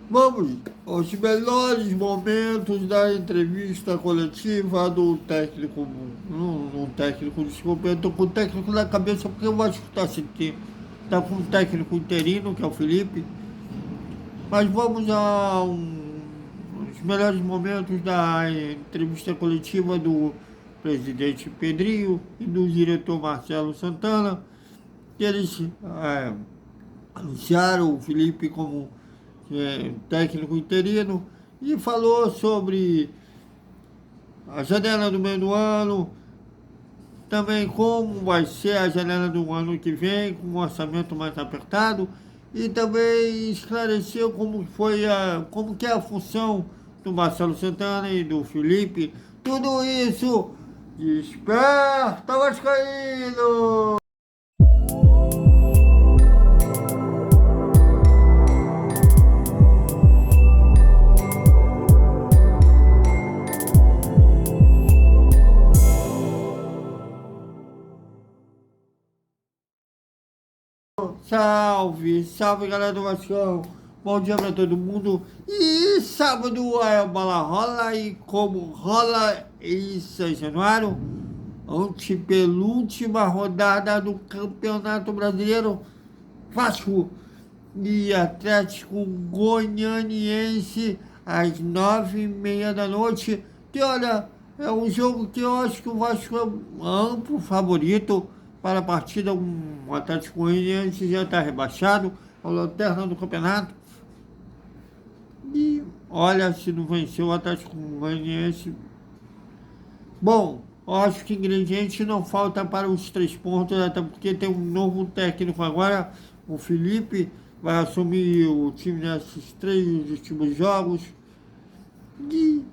Vamos aos melhores momentos da entrevista coletiva do técnico. Não, técnico, desculpa, eu estou com o técnico na cabeça porque eu acho que está com um técnico interino, que é o Felipe. Mas vamos aos melhores momentos da entrevista coletiva do presidente Pedrinho e do diretor Marcelo Santana, que eles anunciaram o Felipe como técnico interino e falou sobre a janela do meio do ano, também como vai ser a janela do ano que vem, com um orçamento mais apertado, e também esclareceu como que é a função do Marcelo Santana e do Felipe. Tudo isso desperta Vascaíno! Salve, salve galera do Vascão. Bom dia pra todo mundo. E sábado a bola rola e como rola em São Januário, antepenúltima rodada do Campeonato Brasileiro, Vasco e Atlético Goianiense às 9h30 da noite. Que olha, é um jogo que eu acho que o Vasco é amplo favorito para a partida. O Atlético Goianiense já está rebaixado, é o lanterna do campeonato. E olha, se não vencer o Atlético Goianiense, bom, eu acho que ingrediente não falta para os 3 pontos, até porque tem um novo técnico agora, o Felipe, vai assumir o time nesses 3 últimos jogos. E,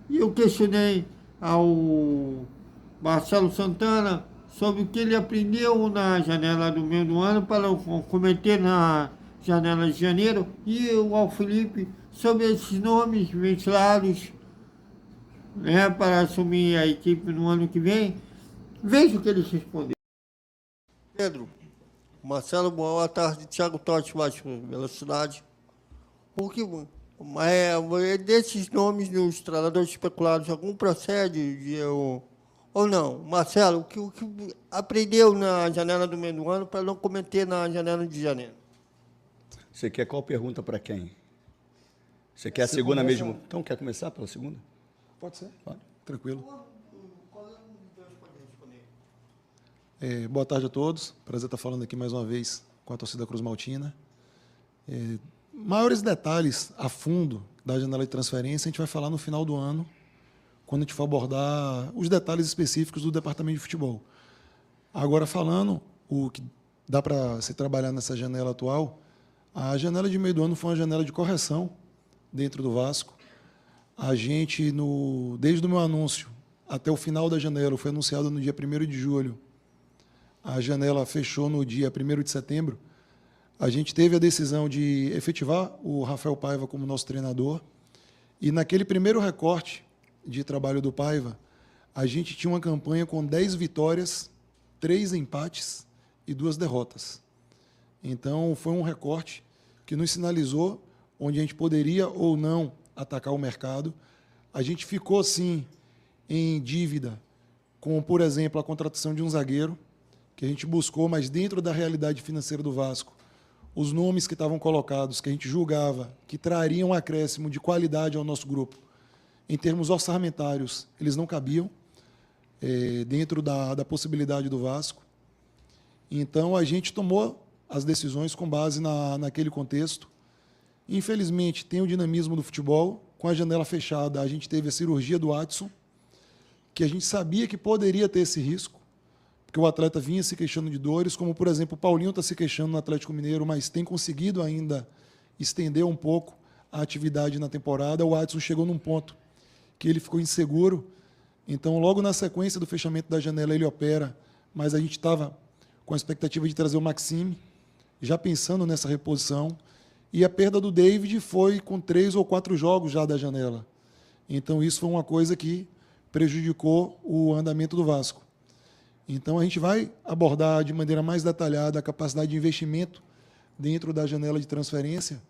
e eu questionei ao Marcelo Santana sobre o que ele aprendeu na janela do meio do ano para cometer na janela de janeiro, e ao Felipe sobre esses nomes ventilados, né, para assumir a equipe no ano que vem. Veja o que eles responderam. Pedro, Marcelo, boa tarde. Thiago Totti, Vasco, Velocidade. Por que, desses nomes dos treinadores especulados, algum procede ou não? Marcelo, o que aprendeu na janela do meio do ano para não cometer na janela de janeiro? Você quer qual pergunta para quem? Você quer a segunda mesmo? Então, quer começar pela segunda? Pode ser. Pode. Tranquilo. Boa tarde a todos. Prazer estar falando aqui mais uma vez com a torcida Cruz Maltina. Maiores detalhes a fundo da janela de transferência a gente vai falar no final do ano, quando a gente for abordar os detalhes específicos do departamento de futebol. Agora, falando o que dá para se trabalhar nessa janela atual, a janela de meio do ano foi uma janela de correção dentro do Vasco. A gente, desde o meu anúncio até o final da janela, foi anunciado no dia 1º de julho, a janela fechou no dia 1º de setembro, a gente teve a decisão de efetivar o Rafael Paiva como nosso treinador, e naquele primeiro recorte de trabalho do Paiva, a gente tinha uma campanha com 10 vitórias, 3 empates e 2 derrotas. Então, foi um recorte que nos sinalizou onde a gente poderia ou não atacar o mercado. A gente ficou, sim, em dívida com, por exemplo, a contratação de um zagueiro, que a gente buscou, mas dentro da realidade financeira do Vasco, os nomes que estavam colocados, que a gente julgava que trariam um acréscimo de qualidade ao nosso grupo, em termos orçamentários, eles não cabiam dentro da possibilidade do Vasco. Então, a gente tomou as decisões com base naquele contexto. Infelizmente, tem o dinamismo do futebol. Com a janela fechada, a gente teve a cirurgia do Watson, que a gente sabia que poderia ter esse risco, porque o atleta vinha se queixando de dores, como, por exemplo, o Paulinho está se queixando no Atlético Mineiro, mas tem conseguido ainda estender um pouco a atividade na temporada. O Watson chegou num ponto que ele ficou inseguro, então, logo na sequência do fechamento da janela, ele opera, mas a gente estava com a expectativa de trazer o Maxime, já pensando nessa reposição, e a perda do David foi com 3 ou 4 jogos já da janela. Então, isso foi uma coisa que prejudicou o andamento do Vasco. Então, a gente vai abordar de maneira mais detalhada a capacidade de investimento dentro da janela de transferência,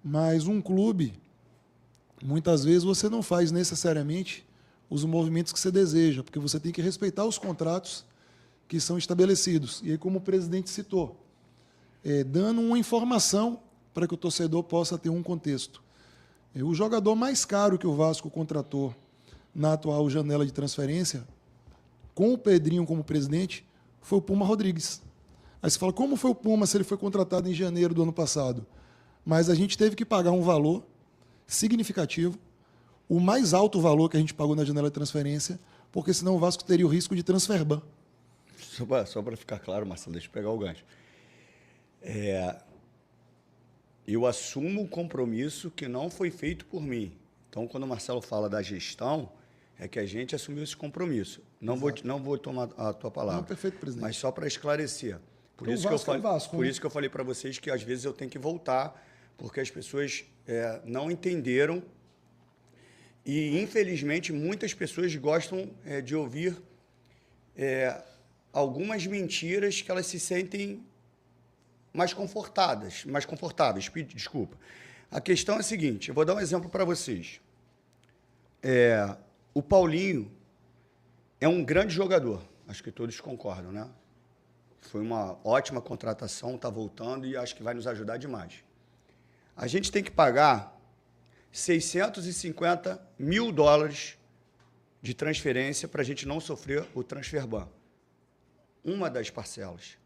Mas um clube, muitas vezes, você não faz necessariamente os movimentos que você deseja, porque você tem que respeitar os contratos que são estabelecidos. E aí, como o presidente citou, dando uma informação para que o torcedor possa ter um contexto. O jogador mais caro que o Vasco contratou na atual janela de transferência, com o Pedrinho como presidente, foi o Puma Rodrigues. Aí você fala, como foi o Puma se ele foi contratado em janeiro do ano passado? Mas a gente teve que pagar um valor significativo, o mais alto valor que a gente pagou na janela de transferência, porque senão o Vasco teria o risco de transferban. Só para ficar claro, Marcelo, deixa eu pegar o gancho. Eu assumo o compromisso que não foi feito por mim. Então, quando o Marcelo fala da gestão, é que a gente assumiu esse compromisso. Não vou tomar a tua palavra. Não, perfeito, presidente. Mas só para esclarecer. Por, então, isso, Vasco, isso que eu falei para vocês que às vezes eu tenho que voltar, porque as pessoas não entenderam. E, infelizmente, muitas pessoas gostam de ouvir algumas mentiras que elas se sentem mais confortáveis, desculpa. A questão é a seguinte, eu vou dar um exemplo para vocês. O Paulinho é um grande jogador, acho que todos concordam, né? Foi uma ótima contratação, está voltando e acho que vai nos ajudar demais. A gente tem que pagar $650 mil de transferência para a gente não sofrer o transferban. Uma das parcelas.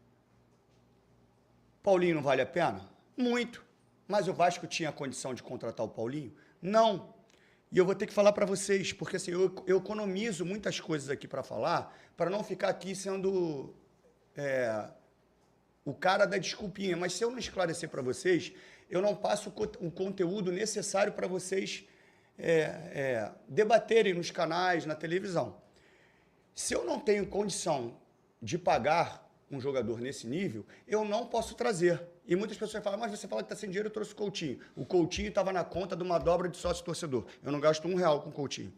Paulinho não vale a pena? Muito. Mas o Vasco tinha a condição de contratar o Paulinho? Não. E eu vou ter que falar para vocês, porque assim, eu economizo muitas coisas aqui para falar, para não ficar aqui sendo o cara da desculpinha. Mas se eu não esclarecer para vocês, eu não passo o conteúdo necessário para vocês debaterem nos canais, na televisão. Se eu não tenho condição de pagar um jogador nesse nível, eu não posso trazer. E muitas pessoas falam, mas você fala que está sem dinheiro, eu trouxe o Coutinho. O Coutinho estava na conta de uma dobra de sócio-torcedor. Eu não gasto R$1 com o Coutinho.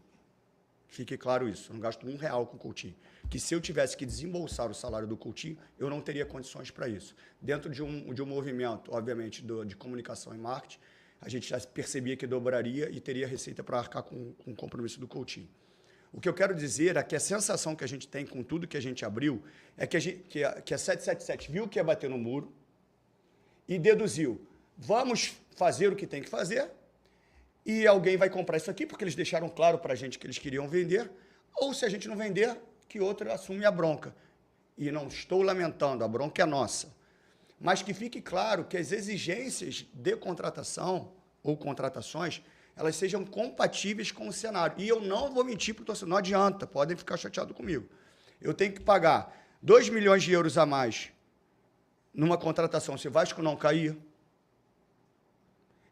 Fique claro isso, eu não gasto R$1 com o Coutinho. Que se eu tivesse que desembolsar o salário do Coutinho, eu não teria condições para isso. Dentro de um movimento, obviamente, de comunicação e marketing, a gente já percebia que dobraria e teria receita para arcar com o compromisso do Coutinho. O que eu quero dizer é que a sensação que a gente tem com tudo que a gente abriu é que a 777 viu que ia bater no muro e deduziu, vamos fazer o que tem que fazer e alguém vai comprar isso aqui, porque eles deixaram claro para a gente que eles queriam vender, ou se a gente não vender, que outro assume a bronca. E não estou lamentando, a bronca é nossa. Mas que fique claro que as exigências de contratação ou contratações elas sejam compatíveis com o cenário. E eu não vou mentir para o torcedor, não adianta, podem ficar chateados comigo. Eu tenho que pagar 2 milhões de euros a mais numa contratação se o Vasco não cair.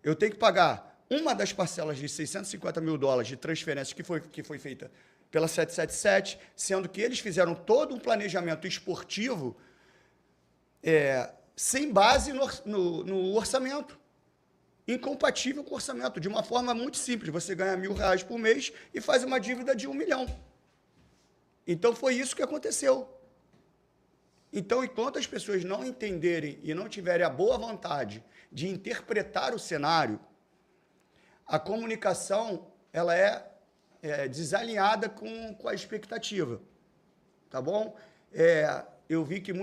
Eu tenho que pagar uma das parcelas de $650 mil de transferência que foi feita pela 777, sendo que eles fizeram todo um planejamento esportivo sem base no orçamento. Incompatível com o orçamento, de uma forma muito simples. Você ganha R$1.000 por mês e faz uma dívida de 1 milhão. Então, foi isso que aconteceu. Então, enquanto as pessoas não entenderem e não tiverem a boa vontade de interpretar o cenário, a comunicação ela é desalinhada com a expectativa. Tá bom? Eu vi que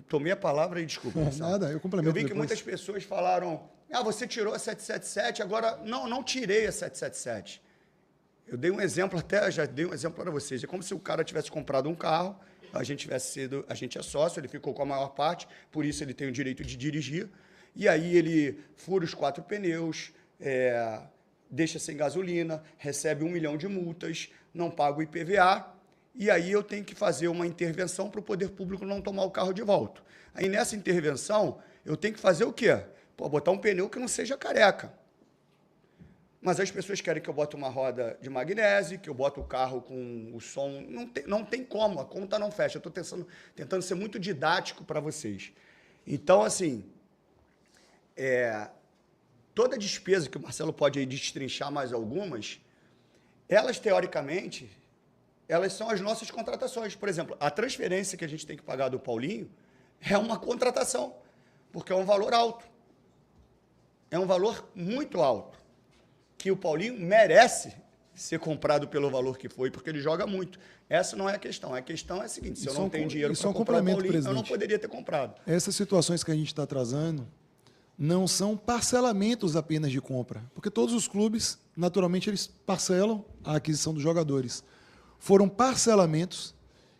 tomei a palavra e desculpa. Nada, eu complemento. Eu vi que depois. muitas pessoas falaram, você tirou a 777, agora... Não tirei a 777. Eu dei um exemplo já dei um exemplo para vocês. É como se o cara tivesse comprado um carro, a gente é sócio, ele ficou com a maior parte, por isso ele tem o direito de dirigir, e aí ele fura os 4 pneus, deixa sem gasolina, recebe 1 milhão de multas, não paga o IPVA, e aí eu tenho que fazer uma intervenção para o poder público não tomar o carro de volta. Aí nessa intervenção, eu tenho que fazer o quê? Botar um pneu que não seja careca. Mas as pessoas querem que eu bote uma roda de magnésio, que eu bote o carro com o som. Não tem como, a conta não fecha. Eu estou tentando ser muito didático para vocês. Então, assim, toda despesa que o Marcelo pode aí destrinchar mais algumas, elas, teoricamente, elas são as nossas contratações. Por exemplo, a transferência que a gente tem que pagar do Paulinho é uma contratação, porque é um valor alto. é um valor muito alto, que o Paulinho merece ser comprado pelo valor que foi, porque ele joga muito. Essa não é a questão. A questão é a seguinte, se eu não tenho dinheiro para comprar o Paulinho, eu não poderia ter comprado. Essas situações que a gente está trazendo não são parcelamentos apenas de compra, porque todos os clubes, naturalmente, eles parcelam a aquisição dos jogadores. Foram parcelamentos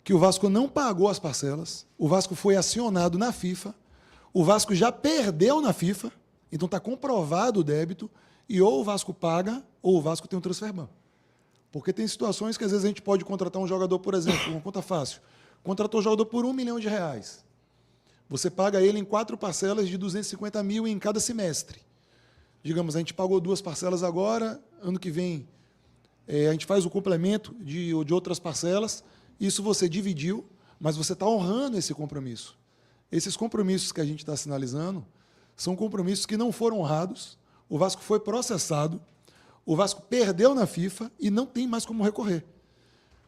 que o Vasco não pagou as parcelas, o Vasco foi acionado na FIFA, o Vasco já perdeu na FIFA, então está comprovado o débito, e ou o Vasco paga, ou o Vasco tem um transfer ban. Porque tem situações que às vezes a gente pode contratar um jogador, por exemplo, uma conta fácil, contratou o jogador por R$1 milhão. Você paga ele em 4 parcelas de 250 mil em cada semestre. Digamos, a gente pagou 2 parcelas agora, ano que vem a gente faz o complemento de outras parcelas, isso você dividiu, mas você está honrando esse compromisso. Esses compromissos que a gente está sinalizando são compromissos que não foram honrados, o Vasco foi processado, o Vasco perdeu na FIFA e não tem mais como recorrer.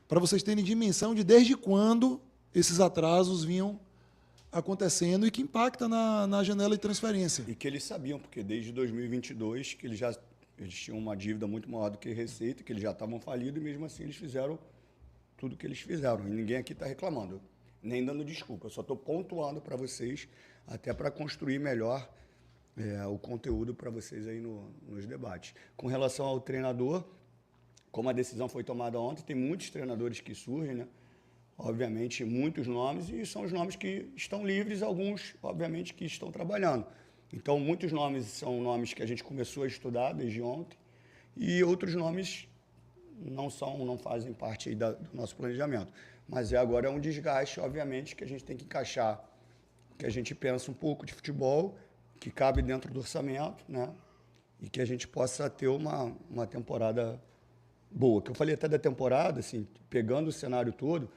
Para vocês terem dimensão de desde quando esses atrasos vinham acontecendo e que impacta na janela de transferência. E que eles sabiam, porque desde 2022 que eles tinham uma dívida muito maior do que receita, que eles já estavam falidos e mesmo assim eles fizeram tudo o que eles fizeram. E ninguém aqui está reclamando, nem dando desculpa. Eu só estou pontuando para vocês, até para construir melhor o conteúdo para vocês aí nos debates. Com relação ao treinador, como a decisão foi tomada ontem, tem muitos treinadores que surgem, né? Obviamente, muitos nomes, e são os nomes que estão livres, alguns, obviamente, que estão trabalhando. Então, muitos nomes são nomes que a gente começou a estudar desde ontem, e outros nomes não fazem parte aí do nosso planejamento. Mas agora é um desgaste, obviamente, que a gente tem que encaixar, que a gente pensa um pouco de futebol, que cabe dentro do orçamento, né? E que a gente possa ter uma temporada boa. Que eu falei até da temporada, assim, pegando o cenário todo,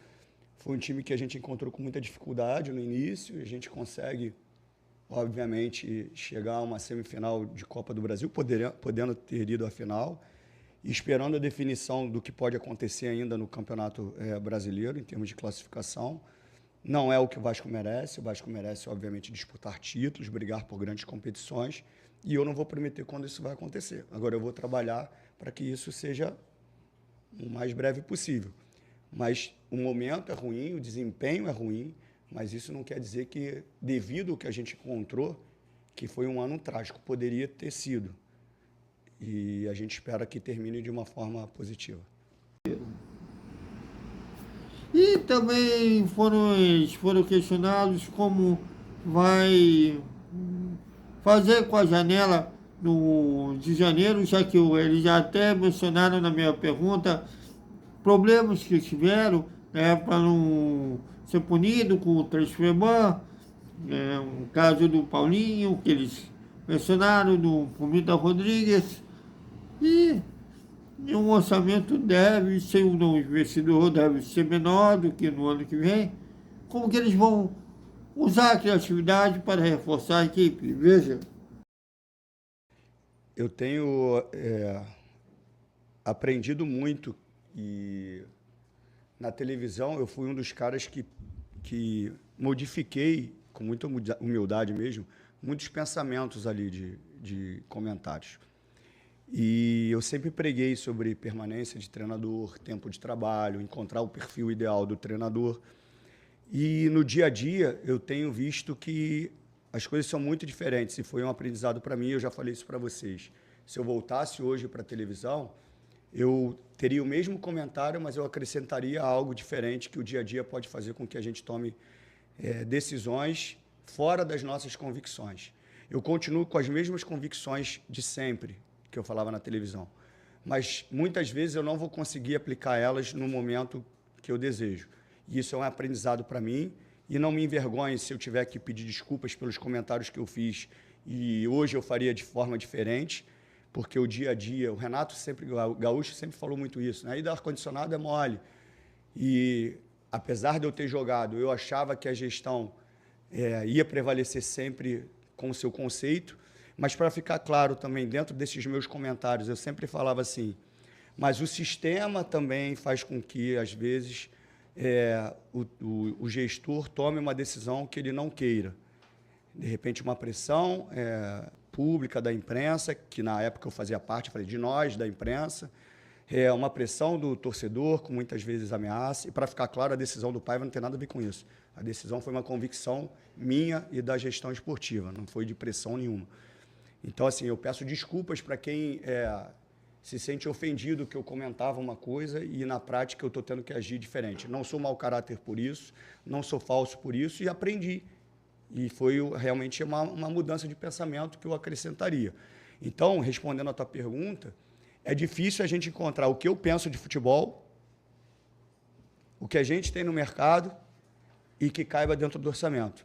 foi um time que a gente encontrou com muita dificuldade no início, e a gente consegue, obviamente, chegar a uma semifinal de Copa do Brasil, podendo ter ido à final, e esperando a definição do que pode acontecer ainda no Campeonato Brasileiro, em termos de classificação. Não é o que o Vasco merece, obviamente, disputar títulos, brigar por grandes competições, e eu não vou prometer quando isso vai acontecer. Agora eu vou trabalhar para que isso seja o mais breve possível. Mas o momento é ruim, o desempenho é ruim, mas isso não quer dizer que, devido ao que a gente encontrou, que foi um ano trágico, poderia ter sido. E a gente espera que termine de uma forma positiva. E também foram questionados como vai fazer com a janela de janeiro, já que eles já até mencionaram na minha pergunta problemas que tiveram, para não ser punido com o transfer ban, o caso do Paulinho, que eles mencionaram, do Pumita Rodrigues, e um orçamento deve ser, um investidor deve ser menor do que no ano que vem. Como que eles vão usar a criatividade para reforçar a equipe? Veja. Eu tenho aprendido muito, e na televisão eu fui um dos caras que modifiquei, com muita humildade mesmo, muitos pensamentos ali de comentários. E eu sempre preguei sobre permanência de treinador, tempo de trabalho, encontrar o perfil ideal do treinador. E no dia a dia eu tenho visto que as coisas são muito diferentes, e foi um aprendizado para mim, eu já falei isso para vocês. Se eu voltasse hoje para a televisão, eu teria o mesmo comentário, mas eu acrescentaria algo diferente, que o dia a dia pode fazer com que a gente tome decisões fora das nossas convicções. Eu continuo com as mesmas convicções de sempre, que eu falava na televisão, mas muitas vezes eu não vou conseguir aplicar elas no momento que eu desejo. E isso é um aprendizado para mim, e não me envergonhe se eu tiver que pedir desculpas pelos comentários que eu fiz, e hoje eu faria de forma diferente, porque o dia a dia, o Renato Gaúcho sempre falou muito isso, né? Aí do ar-condicionado é mole. E apesar de eu ter jogado, eu achava que a gestão ia prevalecer sempre com o seu conceito, mas para ficar claro também, dentro desses meus comentários, eu sempre falava assim, mas o sistema também faz com que, às vezes, o gestor tome uma decisão que ele não queira. De repente, uma pressão pública da imprensa, que na época eu fazia parte, eu falei, de nós, da imprensa, uma pressão do torcedor, com muitas vezes ameaça, e para ficar claro, a decisão do Paiva não tem nada a ver com isso. A decisão foi uma convicção minha e da gestão esportiva, não foi de pressão nenhuma. Então, assim, eu peço desculpas para quem se sente ofendido que eu comentava uma coisa e, na prática, eu estou tendo que agir diferente. Não sou mau caráter por isso, não sou falso por isso e aprendi. E foi realmente uma mudança de pensamento que eu acrescentaria. Então, respondendo a tua pergunta, é difícil a gente encontrar o que eu penso de futebol, o que a gente tem no mercado e que caiba dentro do orçamento.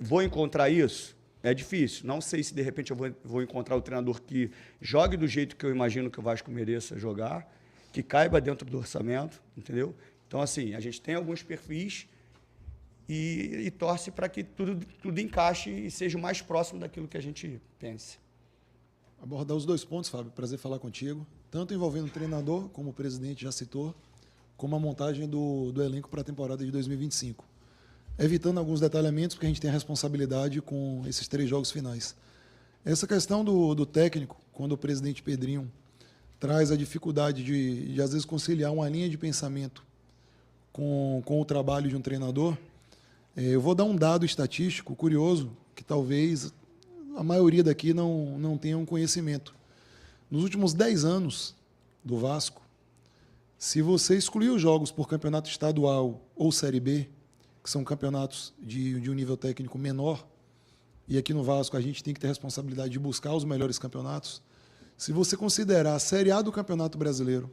Vou encontrar isso? É difícil. Não sei se, de repente, eu vou encontrar o treinador que jogue do jeito que eu imagino que o Vasco mereça jogar, que caiba dentro do orçamento, entendeu? Então, assim, a gente tem alguns perfis e torce para que tudo encaixe e seja o mais próximo daquilo que a gente pense. Abordar os 2 pontos, Fábio. Prazer falar contigo. Tanto envolvendo o treinador, como o presidente já citou, como a montagem do elenco para a temporada de 2025. Evitando alguns detalhamentos, porque a gente tem a responsabilidade com esses 3 jogos finais. Essa questão do técnico, quando o presidente Pedrinho traz a dificuldade de às vezes, conciliar uma linha de pensamento com o trabalho de um treinador, eu vou dar um dado estatístico curioso, que talvez a maioria daqui não tenha um conhecimento. Nos últimos 10 anos do Vasco, se você excluir os jogos por campeonato estadual ou Série B, que são campeonatos de um nível técnico menor, e aqui no Vasco a gente tem que ter a responsabilidade de buscar os melhores campeonatos, se você considerar a Série A do Campeonato Brasileiro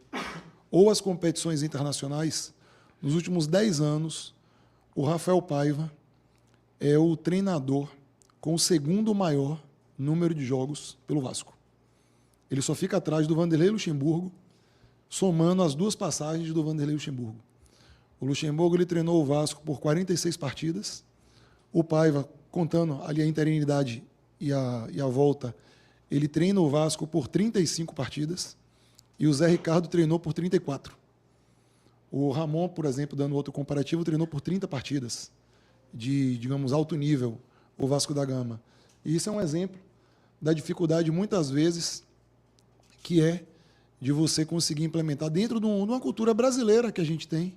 ou as competições internacionais, nos últimos 10 anos, o Rafael Paiva é o treinador com o 2º maior número de jogos pelo Vasco. Ele só fica atrás do Vanderlei Luxemburgo, somando as 2 passagens do Vanderlei Luxemburgo. O Luxemburgo ele treinou o Vasco por 46 partidas. O Paiva, contando ali a interinidade e a volta, ele treina o Vasco por 35 partidas. E o Zé Ricardo treinou por 34. O Ramon, por exemplo, dando outro comparativo, treinou por 30 partidas de, digamos, alto nível, o Vasco da Gama. E isso é um exemplo da dificuldade, muitas vezes, que é de você conseguir implementar dentro de uma cultura brasileira que a gente tem,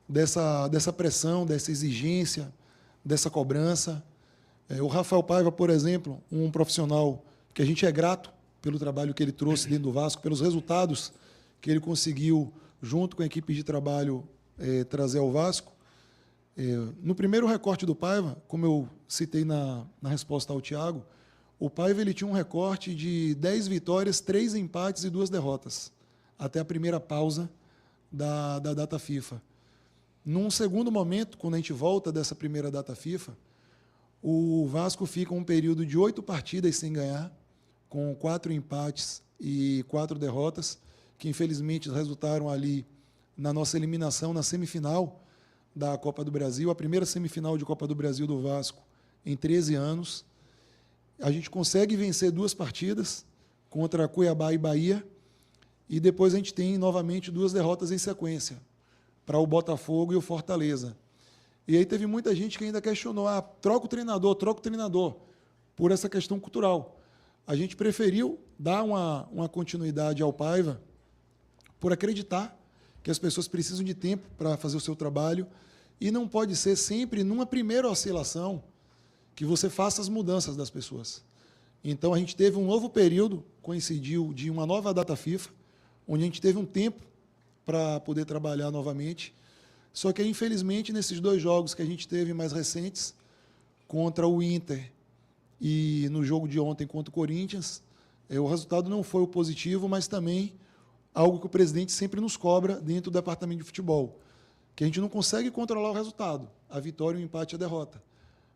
dessa pressão, dessa exigência, dessa cobrança. O Rafael Paiva, por exemplo, um profissional que a gente é grato pelo trabalho que ele trouxe dentro do Vasco, pelos resultados que ele conseguiu, junto com a equipe de trabalho, trazer ao Vasco. No primeiro recorte do Paiva, como eu citei na resposta ao Thiago, o Paiva ele tinha um recorte de 10 vitórias, 3 empates e 2 derrotas, até a primeira pausa da data FIFA. Num segundo momento, quando a gente volta dessa primeira data FIFA, o Vasco fica um período de 8 partidas sem ganhar, com 4 empates e 4 derrotas, que infelizmente resultaram ali na nossa eliminação na semifinal da Copa do Brasil, a primeira semifinal de Copa do Brasil do Vasco em 13 anos. A gente consegue vencer 2 partidas contra Cuiabá e Bahia, e depois a gente tem novamente 2 derrotas em sequência, para o Botafogo e o Fortaleza. E aí teve muita gente que ainda questionou, troca o treinador, por essa questão cultural. A gente preferiu dar uma continuidade ao Paiva por acreditar que as pessoas precisam de tempo para fazer o seu trabalho e não pode ser sempre numa primeira oscilação que você faça as mudanças das pessoas. Então, a gente teve um novo período, coincidiu de uma nova data FIFA, onde a gente teve um tempo para poder trabalhar novamente. Só que, infelizmente, nesses 2 jogos que a gente teve mais recentes, contra o Inter e no jogo de ontem contra o Corinthians, o resultado não foi o positivo, mas também algo que o presidente sempre nos cobra dentro do departamento de futebol, que a gente não consegue controlar o resultado, a vitória, o empate e a derrota.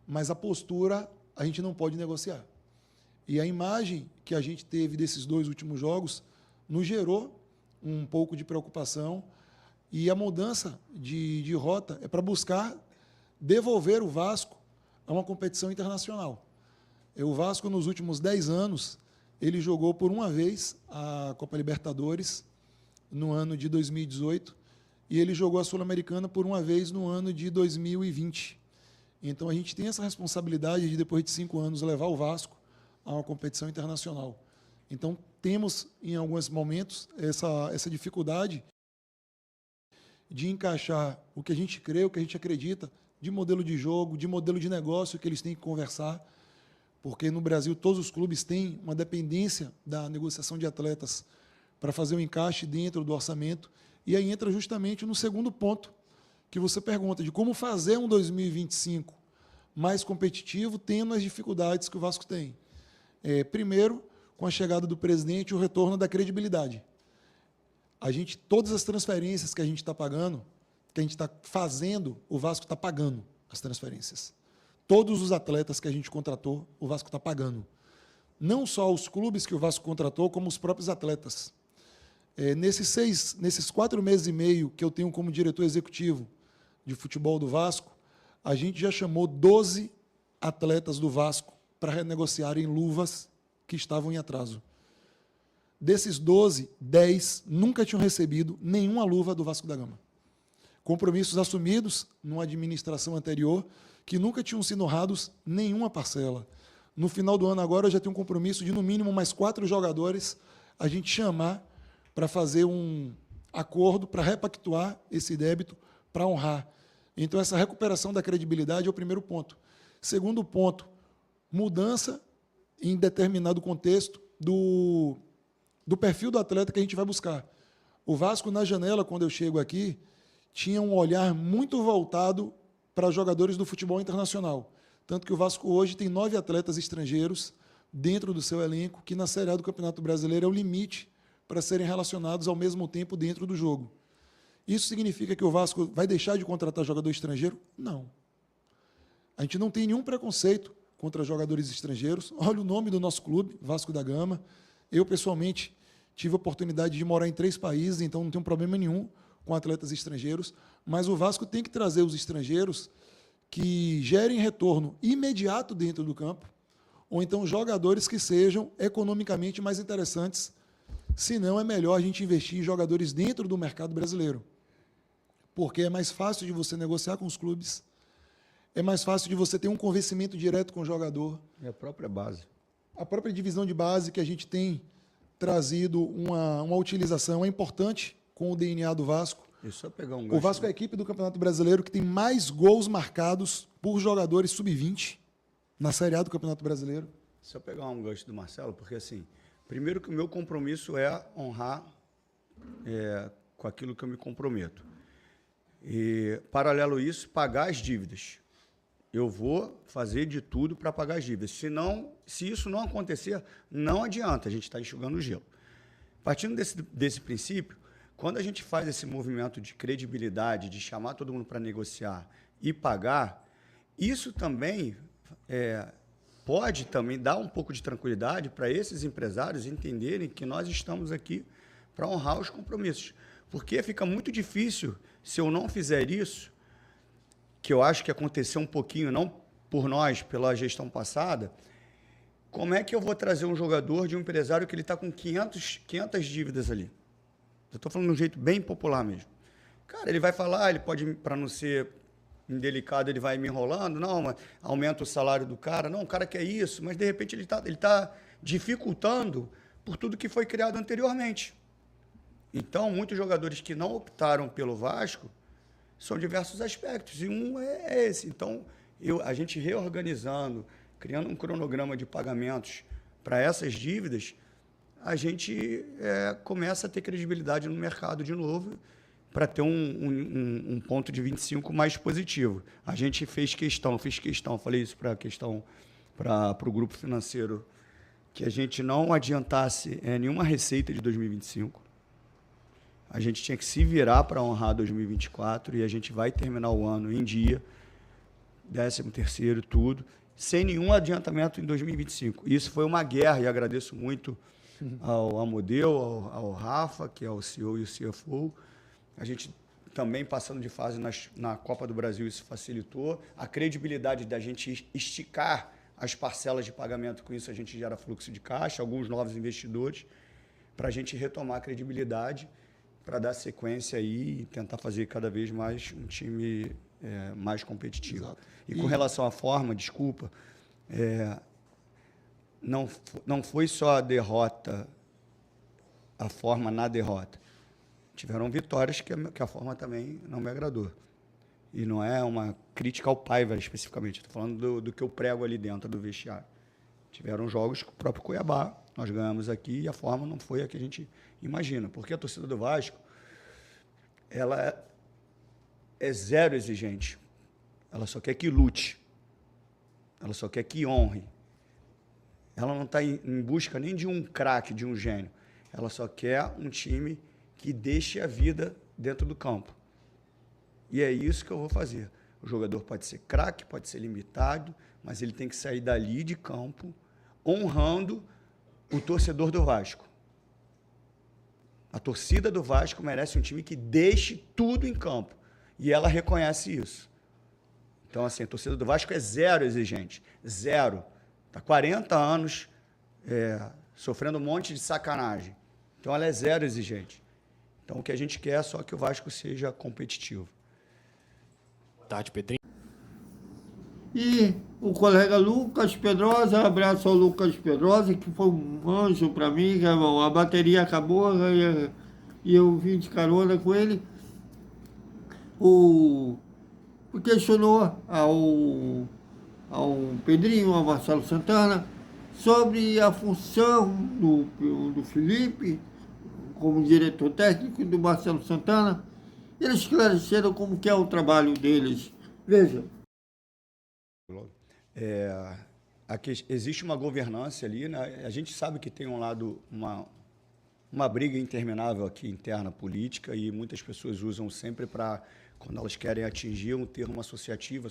Mas a postura a gente não pode negociar. E a imagem que a gente teve desses 2 últimos jogos nos gerou um pouco de preocupação, e a mudança de rota é para buscar devolver o Vasco a uma competição internacional. O Vasco, nos últimos 10 anos, ele jogou por uma vez a Copa Libertadores no ano de 2018 e ele jogou a Sul-Americana por uma vez no ano de 2020. Então, a gente tem essa responsabilidade de, depois de 5 anos, levar o Vasco a uma competição internacional. Então, temos, em alguns momentos, essa dificuldade de encaixar o que a gente crê, o que a gente acredita, de modelo de jogo, de modelo de negócio que eles têm que conversar, porque no Brasil todos os clubes têm uma dependência da negociação de atletas para fazer o encaixe dentro do orçamento, e aí entra justamente no segundo ponto que você pergunta, de como fazer um 2025 mais competitivo, tendo as dificuldades que o Vasco tem. Primeiro, com a chegada do presidente, o retorno da credibilidade. Todas as transferências que a gente está pagando, que a gente está fazendo, o Vasco está pagando as transferências. Todos os atletas que a gente contratou, o Vasco está pagando. Não só os clubes que o Vasco contratou, como os próprios atletas. Nesses 4 meses e meio que eu tenho como diretor executivo de futebol do Vasco, a gente já chamou 12 atletas do Vasco para renegociarem luvas que estavam em atraso. Desses 12, 10 nunca tinham recebido nenhuma luva do Vasco da Gama. Compromissos assumidos numa administração anterior que nunca tinham sido honrados nenhuma parcela. No final do ano agora eu já tenho um compromisso de no mínimo mais 4 jogadores a gente chamar para fazer um acordo para repactuar esse débito, para honrar. Então essa recuperação da credibilidade é o primeiro ponto. Segundo ponto, mudança em determinado contexto do perfil do atleta que a gente vai buscar. O Vasco, na janela, quando eu chego aqui, tinha um olhar muito voltado para jogadores do futebol internacional. Tanto que o Vasco hoje tem 9 atletas estrangeiros dentro do seu elenco, que na Série A do Campeonato Brasileiro é o limite para serem relacionados ao mesmo tempo dentro do jogo. Isso significa que o Vasco vai deixar de contratar jogador estrangeiro? Não. A gente não tem nenhum preconceito contra jogadores estrangeiros. Olha o nome do nosso clube, Vasco da Gama. Eu, pessoalmente, tive a oportunidade de morar em 3 países, então não tenho problema nenhum com atletas estrangeiros, mas o Vasco tem que trazer os estrangeiros que gerem retorno imediato dentro do campo, ou então jogadores que sejam economicamente mais interessantes. Senão, é melhor a gente investir em jogadores dentro do mercado brasileiro, porque é mais fácil de você negociar com os clubes, é mais fácil de você ter um convencimento direto com o jogador. É a própria base. A própria divisão de base que a gente tem trazido uma utilização é importante com o DNA do Vasco. E só pegar um O gancho, Vasco é a equipe do Campeonato Brasileiro que tem mais gols marcados por jogadores sub-20 na Série A do Campeonato Brasileiro. Só pegar um gancho do Marcelo, porque assim, primeiro que o meu compromisso é honrar com aquilo que eu me comprometo. E, paralelo a isso, pagar as dívidas. Eu vou fazer de tudo para pagar as dívidas. Se isso não acontecer, não adianta, a gente está enxugando o gelo. Partindo desse princípio, quando a gente faz esse movimento de credibilidade, de chamar todo mundo para negociar e pagar, isso também pode também dar um pouco de tranquilidade para esses empresários entenderem que nós estamos aqui para honrar os compromissos. Porque fica muito difícil, se eu não fizer isso, que eu acho que aconteceu um pouquinho, não por nós, pela gestão passada, como é que eu vou trazer um jogador de um empresário que ele está com 500 dívidas ali? Eu estou falando de um jeito bem popular mesmo. Cara, ele vai falar, ele pode, para não ser indelicado, ele vai me enrolando, não, mas aumenta o salário do cara, não, o cara quer isso, mas de repente ele tá dificultando por tudo que foi criado anteriormente. Então, muitos jogadores que não optaram pelo Vasco são diversos aspectos, e um é esse. Então, a gente reorganizando, criando um cronograma de pagamentos para essas dívidas, a gente começa a ter credibilidade no mercado de novo, para ter um ponto de 25 mais positivo. A gente fiz questão, falei isso para o grupo financeiro, que a gente não adiantasse nenhuma receita de 2025. A gente tinha que se virar para honrar 2024 e a gente vai terminar o ano em dia, 13º, tudo, sem nenhum adiantamento em 2025. Isso foi uma guerra e agradeço muito ao Amodeu, ao Rafa, que é o CEO e o CFO. A gente também passando de fase na Copa do Brasil, isso facilitou. A credibilidade da gente esticar as parcelas de pagamento, com isso a gente gera fluxo de caixa, alguns novos investidores, para a gente retomar a credibilidade, para dar sequência aí e tentar fazer cada vez mais um time mais competitivo. Exato. E com relação à forma, desculpa, não foi só a derrota, a forma na derrota. Tiveram vitórias que a forma também não me agradou. E não é uma crítica ao Paiva especificamente, estou falando do que eu prego ali dentro do vestiário. Tiveram jogos com o próprio Cuiabá, nós ganhamos aqui e a forma não foi a que a gente imagina. Porque a torcida do Vasco, ela é zero exigente. Ela só quer que lute. Ela só quer que honre. Ela não está em busca nem de um craque, de um gênio. Ela só quer um time que deixe a vida dentro do campo. E é isso que eu vou fazer. O jogador pode ser craque, pode ser limitado, mas ele tem que sair dali de campo honrando o torcedor do Vasco. A torcida do Vasco merece um time que deixe tudo em campo. E ela reconhece isso. Então, assim, a torcida do Vasco é zero exigente. Zero. Está 40 anos sofrendo um monte de sacanagem. Então, ela é zero exigente. Então, o que a gente quer é só que o Vasco seja competitivo. Tarde, Pedrinho. E o colega Lucas Pedrosa, abraço ao Lucas Pedrosa, que foi um anjo para mim, que, a bateria acabou e eu vim de carona com ele. Questionou ao Pedrinho, ao Marcelo Santana, sobre a função do Felipe como diretor técnico, do Marcelo Santana. Eles esclareceram como que é o trabalho deles. Veja. Aqui existe uma governança ali, né? A gente sabe que tem um lado, uma briga interminável aqui interna política e muitas pessoas usam sempre para, quando elas querem atingir um termo associativo,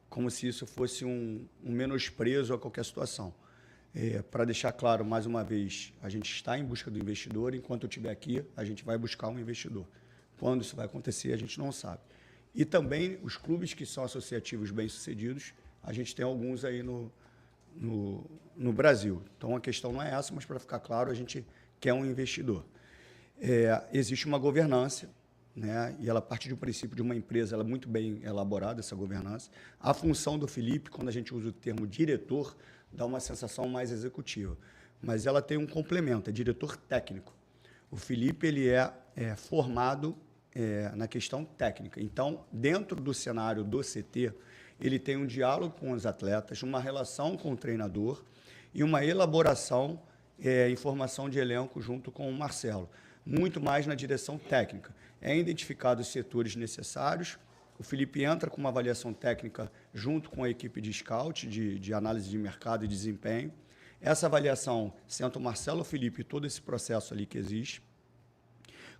como se isso fosse um menosprezo a qualquer situação. Para deixar claro, mais uma vez, a gente está em busca do investidor, enquanto eu estiver aqui, a gente vai buscar um investidor. Quando isso vai acontecer, a gente não sabe. E também os clubes que são associativos bem-sucedidos, a gente tem alguns aí no Brasil. Então, a questão não é essa, mas para ficar claro, a gente quer um investidor. Existe uma governança, né? E ela parte do princípio de uma empresa, ela é muito bem elaborada, essa governança. A função do Felipe, quando a gente usa o termo diretor, dá uma sensação mais executiva. Mas ela tem um complemento, é diretor técnico. O Felipe ele é formado na questão técnica. Então, dentro do cenário do CT, ele tem um diálogo com os atletas, uma relação com o treinador e uma elaboração em formação de elenco junto com o Marcelo. Muito mais na direção técnica. É identificado os setores necessários. O Felipe entra com uma avaliação técnica junto com a equipe de scout, de análise de mercado e desempenho. Essa avaliação senta o Marcelo, o Felipe e todo esse processo ali que existe.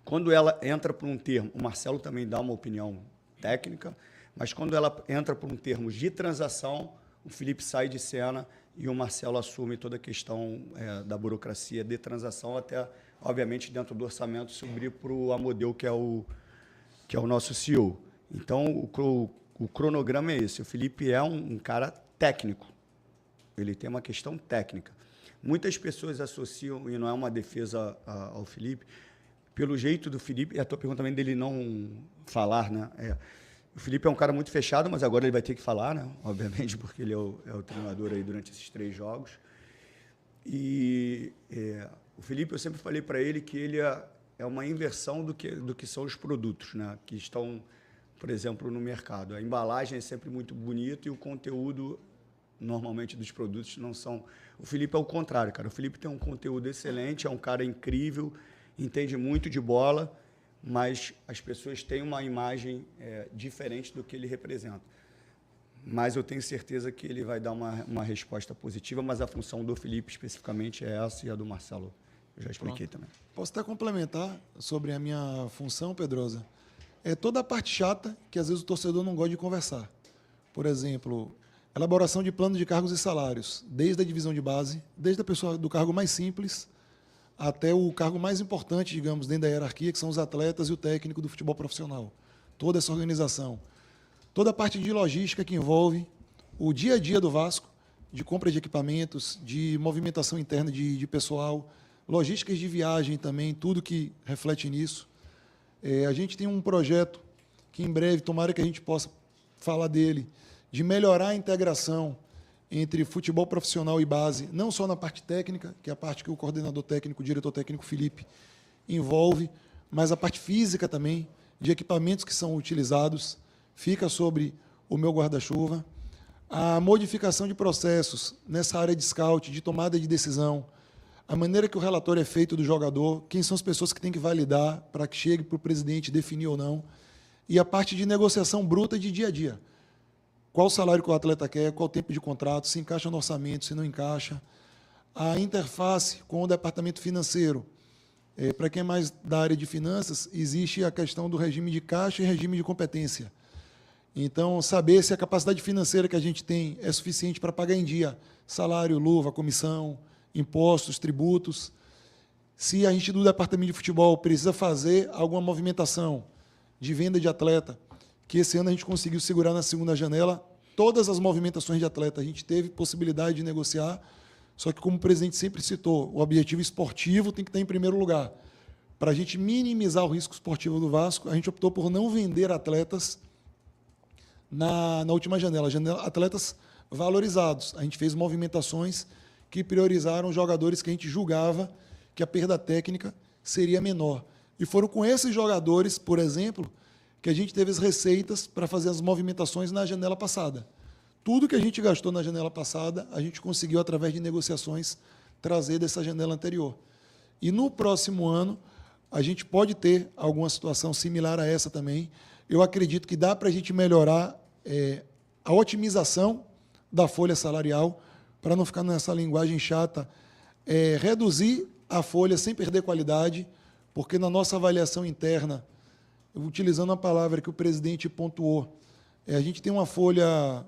Quando ela entra por um termo, o Marcelo também dá uma opinião técnica, mas quando ela entra por um termo de transação, o Felipe sai de cena e o Marcelo assume toda a questão da burocracia de transação, até, obviamente, dentro do orçamento, subir para o Amodeu, que é o nosso CEO. Então, o cronograma é esse. O Felipe é um cara técnico. Ele tem uma questão técnica. Muitas pessoas associam, e não é uma defesa ao Felipe, pelo jeito do Felipe, e a tua pergunta também dele não falar, né? O Felipe é um cara muito fechado, mas agora ele vai ter que falar, né? Obviamente, porque ele é o treinador aí durante esses 3 jogos. E o Felipe, eu sempre falei para ele que ele é uma inversão do que são os produtos, né? Que estão, por exemplo, no mercado. A embalagem é sempre muito bonita e o conteúdo, normalmente, dos produtos não são... O Felipe é o contrário, cara. O Felipe tem um conteúdo excelente, é um cara incrível, entende muito de bola, mas as pessoas têm uma imagem diferente do que ele representa. Mas eu tenho certeza que ele vai dar uma resposta positiva, mas a função do Felipe especificamente é essa e a do Marcelo eu já expliquei também. Posso até complementar sobre a minha função, Pedrosa? É toda a parte chata que às vezes o torcedor não gosta de conversar. Por exemplo, elaboração de plano de cargos e salários, desde a divisão de base, desde a pessoa do cargo mais simples até o cargo mais importante, digamos, dentro da hierarquia, que são os atletas e o técnico do futebol profissional. Toda essa organização. Toda a parte de logística que envolve o dia a dia do Vasco, de compra de equipamentos, de movimentação interna de pessoal, logísticas de viagem também, tudo que reflete nisso. A gente tem um projeto que, em breve, tomara que a gente possa falar dele, de melhorar a integração entre futebol profissional e base, não só na parte técnica, que é a parte que o coordenador técnico, o diretor técnico Felipe envolve, mas a parte física também, de equipamentos que são utilizados, fica sobre o meu guarda-chuva. A modificação de processos nessa área de scout, de tomada de decisão, a maneira que o relatório é feito do jogador, quem são as pessoas que têm que validar para que chegue para o presidente definir ou não, e a parte de negociação bruta de dia a dia. Qual o salário que o atleta quer, qual o tempo de contrato, se encaixa no orçamento, se não encaixa. A interface com o departamento financeiro. Para quem é mais da área de finanças, existe a questão do regime de caixa e regime de competência. Então, saber se a capacidade financeira que a gente tem é suficiente para pagar em dia salário, luva, comissão, impostos, tributos. Se a gente do departamento de futebol precisa fazer alguma movimentação de venda de atleta, que esse ano a gente conseguiu segurar na segunda janela, todas as movimentações de atleta a gente teve possibilidade de negociar, só que como o presidente sempre citou, o objetivo esportivo tem que estar em primeiro lugar. Para a gente minimizar o risco esportivo do Vasco, a gente optou por não vender atletas na última janela, atletas valorizados. A gente fez movimentações que priorizaram jogadores que a gente julgava que a perda técnica seria menor. E foram com esses jogadores, por exemplo, que a gente teve as receitas para fazer as movimentações na janela passada. Tudo que a gente gastou na janela passada, a gente conseguiu, através de negociações, trazer dessa janela anterior. E no próximo ano, a gente pode ter alguma situação similar a essa também. Eu acredito que dá para a gente melhorar a otimização da folha salarial, para não ficar nessa linguagem chata, reduzir a folha sem perder qualidade, porque na nossa avaliação interna, utilizando a palavra que o presidente pontuou, a gente tem uma folha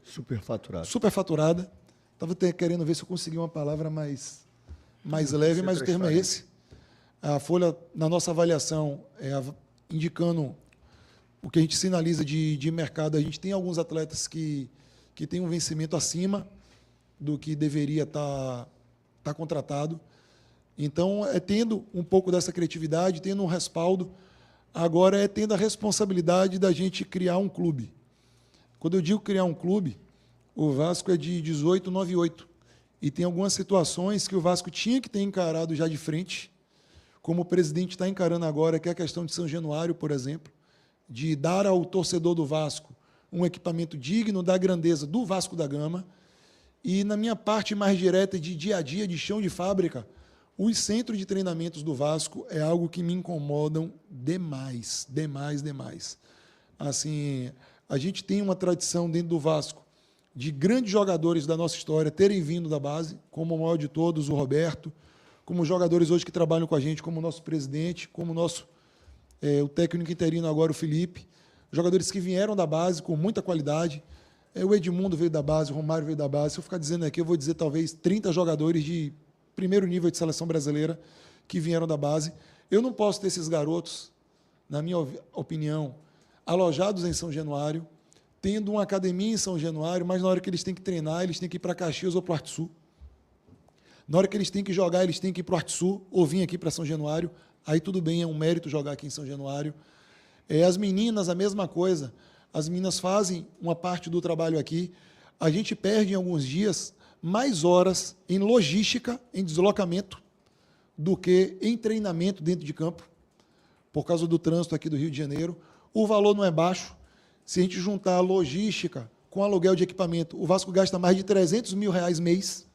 superfaturada. Estava querendo ver se eu conseguia uma palavra mais leve, mas o termo é esse. A folha, na nossa avaliação, indicando o que a gente sinaliza de mercado, a gente tem alguns atletas que têm um vencimento acima do que deveria estar contratado. Então, tendo um pouco dessa criatividade, tendo um respaldo, agora tendo a responsabilidade da gente criar um clube. Quando eu digo criar um clube, o Vasco é de 1898, e tem algumas situações que o Vasco tinha que ter encarado já de frente, como o presidente está encarando agora, que é a questão de São Januário, por exemplo, de dar ao torcedor do Vasco um equipamento digno da grandeza do Vasco da Gama. E, na minha parte mais direta de dia a dia, de chão de fábrica, os centros de treinamentos do Vasco é algo que me incomodam demais, demais. Assim, a gente tem uma tradição dentro do Vasco de grandes jogadores da nossa história terem vindo da base, como o maior de todos, o Roberto, como jogadores hoje que trabalham com a gente, como o nosso presidente, como o técnico interino agora, o Felipe, jogadores que vieram da base com muita qualidade. O Edmundo veio da base, o Romário veio da base. Se eu ficar dizendo aqui, eu vou dizer talvez 30 jogadores de primeiro nível de seleção brasileira que vieram da base. Eu não posso ter esses garotos, na minha opinião, alojados em São Januário, tendo uma academia em São Januário, mas na hora que eles têm que treinar, eles têm que ir para Caxias ou para o Arte Sul. Na hora que eles têm que jogar, eles têm que ir para o Arte Sul ou vir aqui para São Januário. Aí tudo bem, é um mérito jogar aqui em São Januário. As meninas, a mesma coisa. As meninas fazem uma parte do trabalho aqui. A gente perde em alguns dias mais horas em logística, em deslocamento, do que em treinamento dentro de campo, por causa do trânsito aqui do Rio de Janeiro. O valor não é baixo. Se a gente juntar a logística com aluguel de equipamento, o Vasco gasta mais de R$300 mil mês.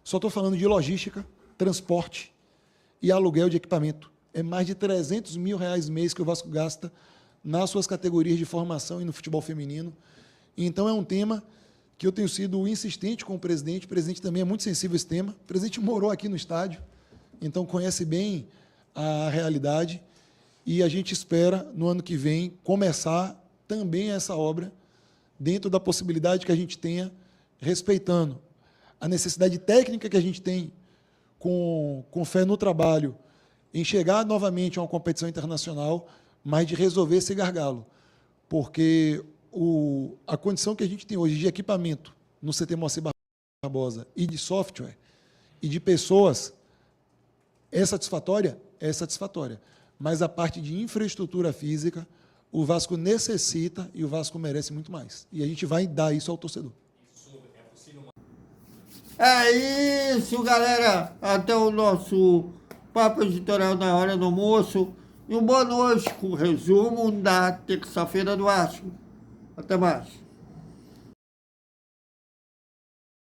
Só estou falando de logística, transporte e aluguel de equipamento. É mais de R$300 mil mês que o Vasco gasta nas suas categorias de formação e no futebol feminino. Então, é um tema que eu tenho sido insistente com o presidente também é muito sensível a esse tema. O presidente morou aqui no estádio, então conhece bem a realidade, e a gente espera, no ano que vem, começar também essa obra, dentro da possibilidade que a gente tenha, respeitando a necessidade técnica que a gente tem, com fé no trabalho, em chegar novamente a uma competição internacional, mas de resolver esse gargalo. Porque a condição que a gente tem hoje de equipamento no CT Moacir Barbosa e de software e de pessoas é satisfatória? É satisfatória. Mas a parte de infraestrutura física, o Vasco necessita e o Vasco merece muito mais. E a gente vai dar isso ao torcedor. É isso, galera. Até o nosso papo editorial na hora do almoço. E uma boa noite com o resumo da terça-feira do Vasco. Até mais.